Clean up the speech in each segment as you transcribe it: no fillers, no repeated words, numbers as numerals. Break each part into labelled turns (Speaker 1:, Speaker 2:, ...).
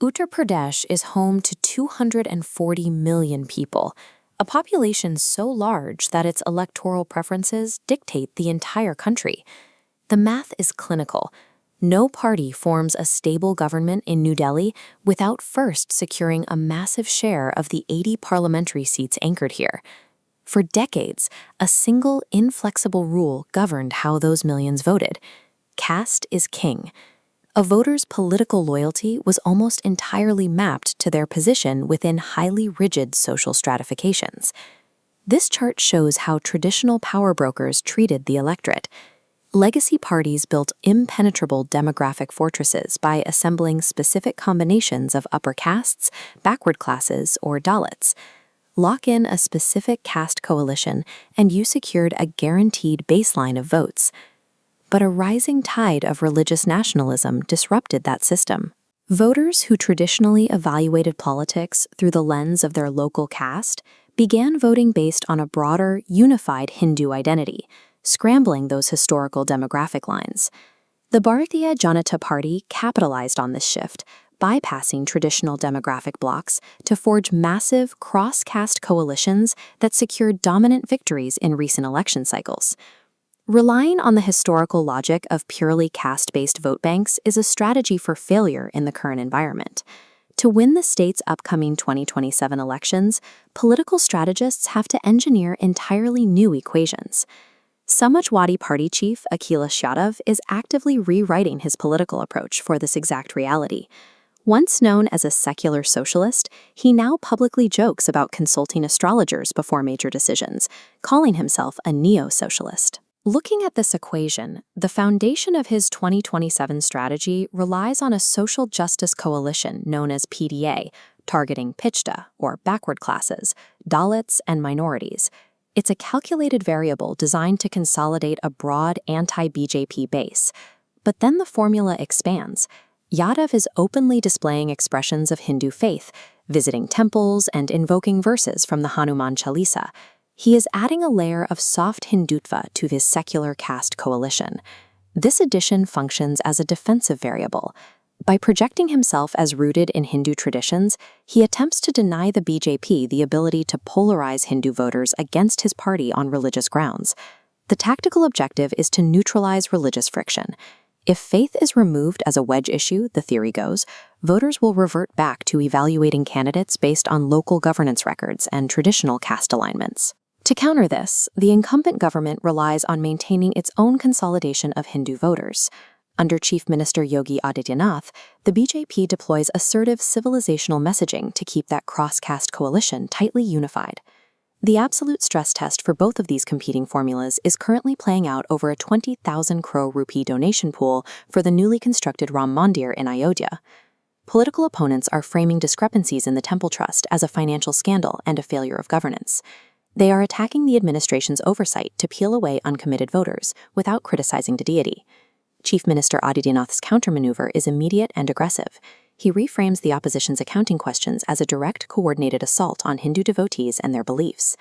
Speaker 1: Uttar Pradesh is home to 240 million people, a population so large that its electoral preferences dictate the entire country. The math is clinical. No party forms a stable government in New Delhi without first securing a massive share of the 80 parliamentary seats anchored here. For decades, a single inflexible rule governed how those millions voted. Caste is king. A voter's political loyalty was almost entirely mapped to their position within highly rigid social stratifications. This chart shows how traditional power brokers treated the electorate. Legacy parties built impenetrable demographic fortresses by assembling specific combinations of upper castes, backward classes, or Dalits. Lock in a specific caste coalition, and you secured a guaranteed baseline of votes. But a rising tide of religious nationalism disrupted that system. Voters who traditionally evaluated politics through the lens of their local caste began voting based on a broader, unified Hindu identity, scrambling those historical demographic lines. The Bharatiya Janata Party capitalized on this shift, bypassing traditional demographic blocks to forge massive cross-caste coalitions that secured dominant victories in recent election cycles. Relying on the historical logic of purely caste-based vote banks is a strategy for failure in the current environment. To win the state's upcoming 2027 elections, political strategists have to engineer entirely new equations. Samajwadi Party chief Akhilesh Yadav is actively rewriting his political approach for this exact reality. Once known as a secular socialist, he now publicly jokes about consulting astrologers before major decisions, calling himself a neo-socialist. Looking at this equation, the foundation of his 2027 strategy relies on a social justice coalition known as PDA, targeting Pichta, or backward classes, Dalits, and minorities. It's a calculated variable designed to consolidate a broad anti-BJP base. But then the formula expands. Yadav is openly displaying expressions of Hindu faith, visiting temples and invoking verses from the Hanuman Chalisa. He is adding a layer of soft Hindutva to his secular caste coalition. This addition functions as a defensive variable. By projecting himself as rooted in Hindu traditions, he attempts to deny the BJP the ability to polarize Hindu voters against his party on religious grounds. The tactical objective is to neutralize religious friction. If faith is removed as a wedge issue, the theory goes, voters will revert back to evaluating candidates based on local governance records and traditional caste alignments. To counter this, the incumbent government relies on maintaining its own consolidation of Hindu voters. Under Chief Minister Yogi Adityanath, the BJP deploys assertive civilizational messaging to keep that cross-caste coalition tightly unified. The absolute stress test for both of these competing formulas is currently playing out over a 20,000 crore rupee donation pool for the newly constructed Ram Mandir in Ayodhya. Political opponents are framing discrepancies in the Temple Trust as a financial scandal and a failure of governance. They are attacking the administration's oversight to peel away uncommitted voters without criticizing the deity. Chief Minister Adityanath's countermaneuver is immediate and aggressive. He reframes the opposition's accounting questions as a direct, coordinated assault on Hindu devotees and their beliefs.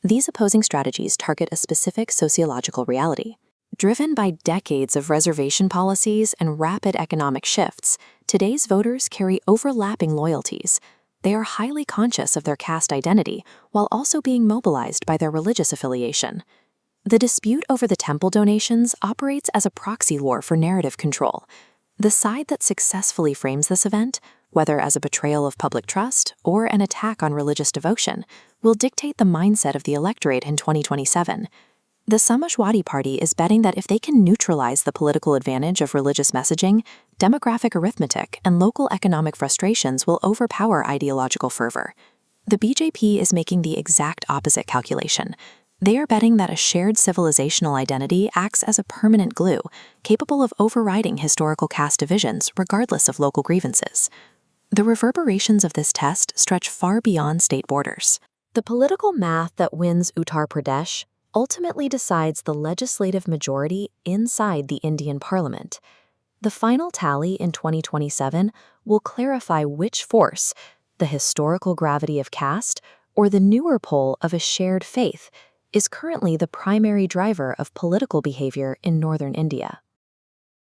Speaker 1: These opposing strategies target a specific sociological reality. Driven by decades of reservation policies and rapid economic shifts, today's voters carry overlapping loyalties. They are highly conscious of their caste identity while also being mobilized by their religious affiliation. The dispute over the temple donations operates as a proxy war for narrative control. The side that successfully frames this event, whether as a betrayal of public trust or an attack on religious devotion, will dictate the mindset of the electorate in 2027. The Samajwadi Party is betting that if they can neutralize the political advantage of religious messaging, demographic arithmetic and local economic frustrations will overpower ideological fervor. The BJP is making the exact opposite calculation. They are betting that a shared civilizational identity acts as a permanent glue, capable of overriding historical caste divisions regardless of local grievances. The reverberations of this test stretch far beyond state borders. The political math that wins Uttar Pradesh ultimately decides the legislative majority inside the Indian parliament. The final tally in 2027 will clarify which force, the historical gravity of caste or the newer pull of a shared faith, is currently the primary driver of political behavior in northern India.